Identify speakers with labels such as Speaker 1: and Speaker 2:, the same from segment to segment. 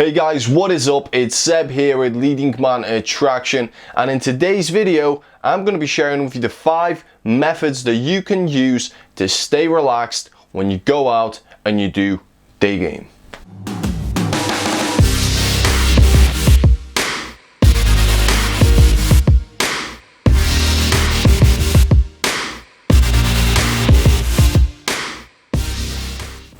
Speaker 1: Hey guys, what is up? It's Seb here at Leading Man Attraction, and in today's video I'm going to be sharing with you the 5 methods that you can use to stay relaxed when you go out and you do day game.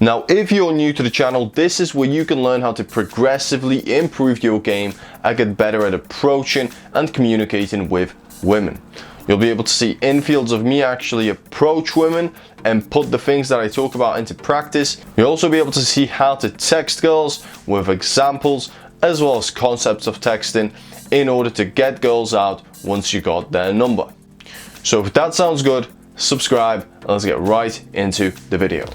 Speaker 1: Now, if you're new to the channel, this is where you can learn how to progressively improve your game and get better at approaching and communicating with women. You'll be able to see infields of me actually approach women and put the things that I talk about into practice. You'll also be able to see how to text girls with examples as well as concepts of texting in order to get girls out once you got their number. So if that sounds good, subscribe and let's get right into the video.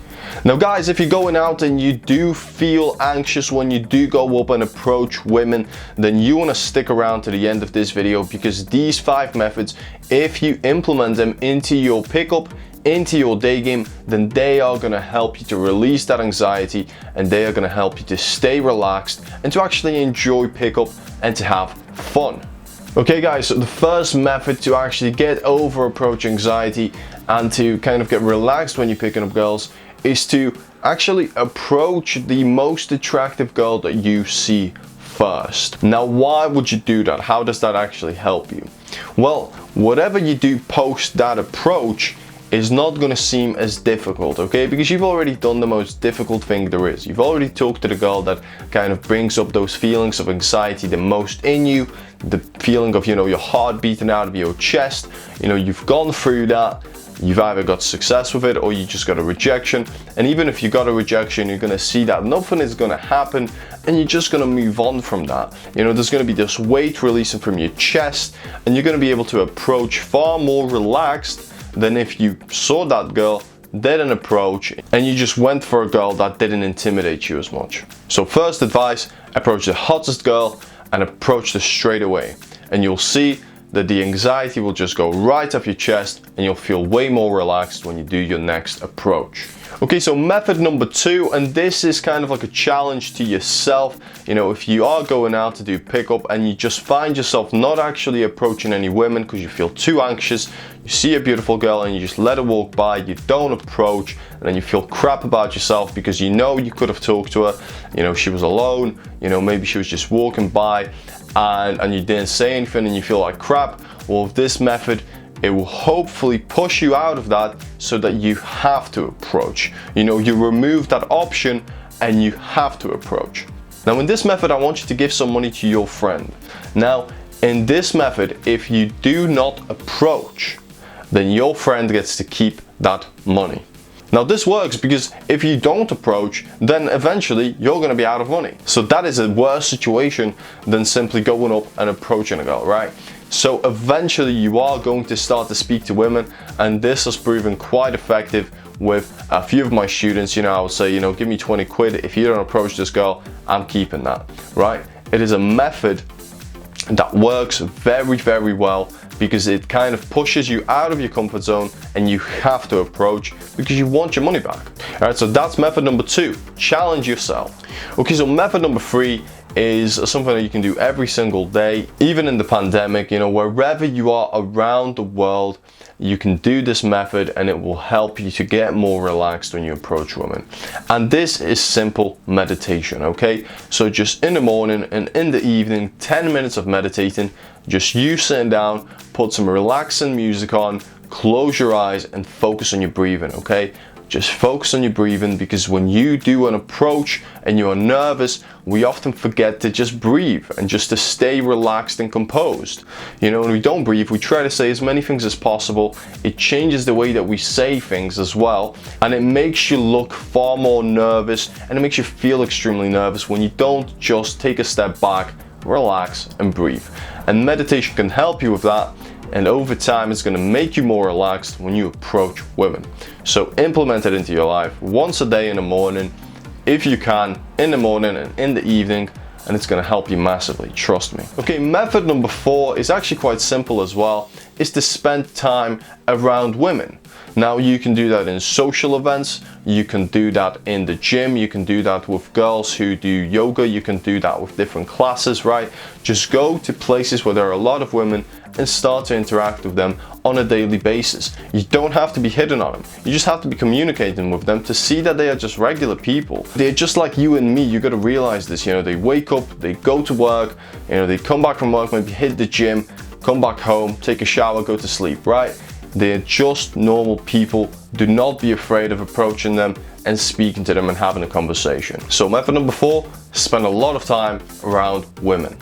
Speaker 1: Now guys, if you're going out and you do feel anxious when you do go up and approach women, then you want to stick around to the end of this video, because these 5 methods, if you implement them into your pickup, into your day game, then they are going to help you to release that anxiety, and they are going to help you to stay relaxed and to actually enjoy pickup and to have fun. Okay guys, so the first method to actually get over approach anxiety and to kind of get relaxed when you're picking up girls is to actually approach the most attractive girl that you see first. Now, why would you do that? How does that actually help you? Well, whatever you do post that approach is not going to seem as difficult, okay? Because you've already done the most difficult thing there is. You've already talked to the girl that kind of brings up those feelings of anxiety the most in you, the feeling of, your heart beating out of your chest. You've gone through that. You've either got success with it or you just got a rejection. And even if you got a rejection, you're going to see that nothing is going to happen and you're just going to move on from that. There's going to be this weight releasing from your chest, and you're going to be able to approach far more relaxed than if you saw that girl, didn't approach, and you just went for a girl that didn't intimidate you as much. So first advice, approach the hottest girl and approach her straight away. And you'll see that the anxiety will just go right off your chest and you'll feel way more relaxed when you do your next approach. Okay, so method number 2, and this is kind of like a challenge to yourself. If you are going out to do pickup and you just find yourself not actually approaching any women because you feel too anxious, you see a beautiful girl and you just let her walk by, you don't approach, and then you feel crap about yourself because you could have talked to her, she was alone, maybe she was just walking by and you didn't say anything and you feel like crap. Well, with this method, it will hopefully push you out of that so that you have to approach. You remove that option and you have to approach. Now in this method, I want you to give some money to your friend. Now in this method, if you do not approach, then your friend gets to keep that money. Now this works because if you don't approach, then eventually you're going to be out of money. So that is a worse situation than simply going up and approaching a girl, right? So eventually you are going to start to speak to women, and this has proven quite effective with a few of my students. I would say, give me 20 quid. If you don't approach this girl, I'm keeping that, right? It is a method that works very, very well because it kind of pushes you out of your comfort zone and you have to approach because you want your money back. All right, so that's method number 2, challenge yourself. Okay, so method number 3 is something that you can do every single day, even in the pandemic. Wherever you are around the world, you can do this method and it will help you to get more relaxed when you approach women. And this is simple meditation, okay? So just in the morning and in the evening, 10 minutes of meditating, just you sitting down, put some relaxing music on, close your eyes and focus on your breathing, okay? Just focus on your breathing, because when you do an approach and you're nervous, we often forget to just breathe and just to stay relaxed and composed. When we don't breathe, we try to say as many things as possible. It changes the way that we say things as well, and it makes you look far more nervous and it makes you feel extremely nervous when you don't just take a step back, relax and breathe. And meditation can help you with that. And over time, it's going to make you more relaxed when you approach women. So implement it into your life once a day in the morning, if you can, in the morning and in the evening, and it's going to help you massively, trust me. Okay, method number 4 is actually quite simple as well, is to spend time around women. Now you can do that in social events, you can do that in the gym, you can do that with girls who do yoga, you can do that with different classes, right? Just go to places where there are a lot of women and start to interact with them on a daily basis. You don't have to be hitting on them, you just have to be communicating with them to see that they are just regular people. They're just like you and me. You got to realize this, you know, they wake up, they go to work, you know, they come back from work, maybe hit the gym, come back home, take a shower, go to sleep, right? They're just normal people. Do not be afraid of approaching them and speaking to them and having a conversation. So method number 4, spend a lot of time around women.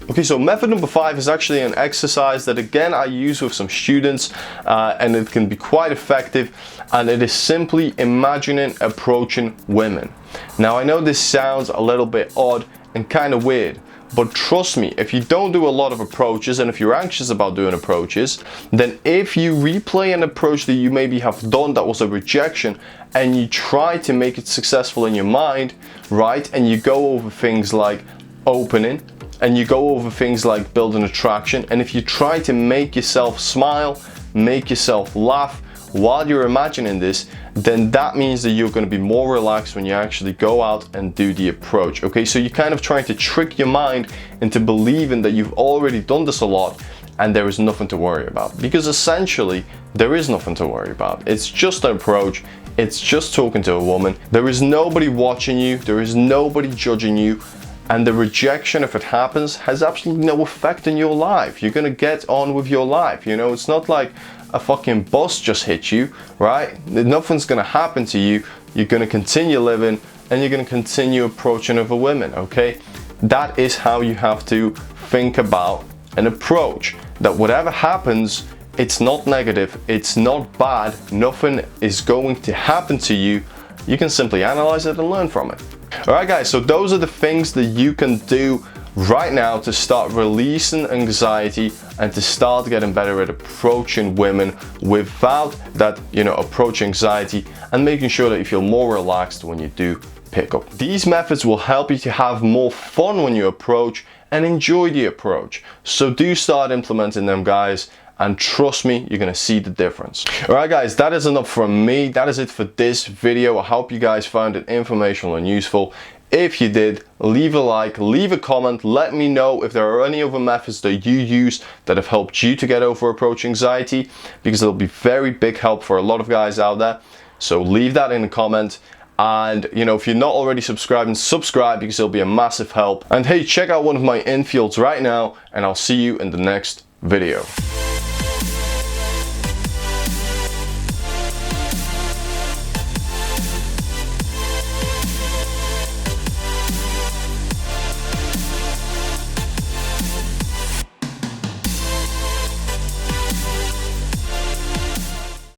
Speaker 1: Okay, so method number 5 is actually an exercise that again I use with some students and it can be quite effective, and it is simply imagining approaching women. Now I know this sounds a little bit odd and kind of weird, but trust me, if you don't do a lot of approaches and if you're anxious about doing approaches, then if you replay an approach that you maybe have done that was a rejection and you try to make it successful in your mind, right, and you go over things like opening, and you go over things like building attraction, and if you try to make yourself smile, make yourself laugh while you're imagining this, then that means that you're going to be more relaxed when you actually go out and do the approach. Okay, so you're kind of trying to trick your mind into believing that you've already done this a lot and there is nothing to worry about, because essentially there is nothing to worry about. It's just an approach, it's just talking to a woman. There is nobody watching you, there is nobody judging you, and the rejection, if it happens, has absolutely no effect in your life. You're gonna get on with your life, you know. It's not like a fucking bus just hit you, right? Nothing's gonna happen to you. You're gonna continue living and you're gonna continue approaching other women, okay? That is how you have to think about an approach. That whatever happens, it's not negative, it's not bad, nothing is going to happen to you. You can simply analyze it and learn from it. Alright guys, so those are the things that you can do right now to start releasing anxiety and to start getting better at approaching women without that, you know, approach anxiety, and making sure that you feel more relaxed when you do pick up. These methods will help you to have more fun when you approach and enjoy the approach. So do start implementing them, guys. And trust me, you're gonna see the difference. Alright guys, that is enough from me. That is it for this video. I hope you guys found it informational and useful. If you did, leave a like, leave a comment, let me know if there are any other methods that you use that have helped you to get over approach anxiety, because it'll be very big help for a lot of guys out there. So leave that in a comment. And you know, if you're not already subscribing, subscribe, because it'll be a massive help. And hey, check out one of my infields right now, and I'll see you in the next video.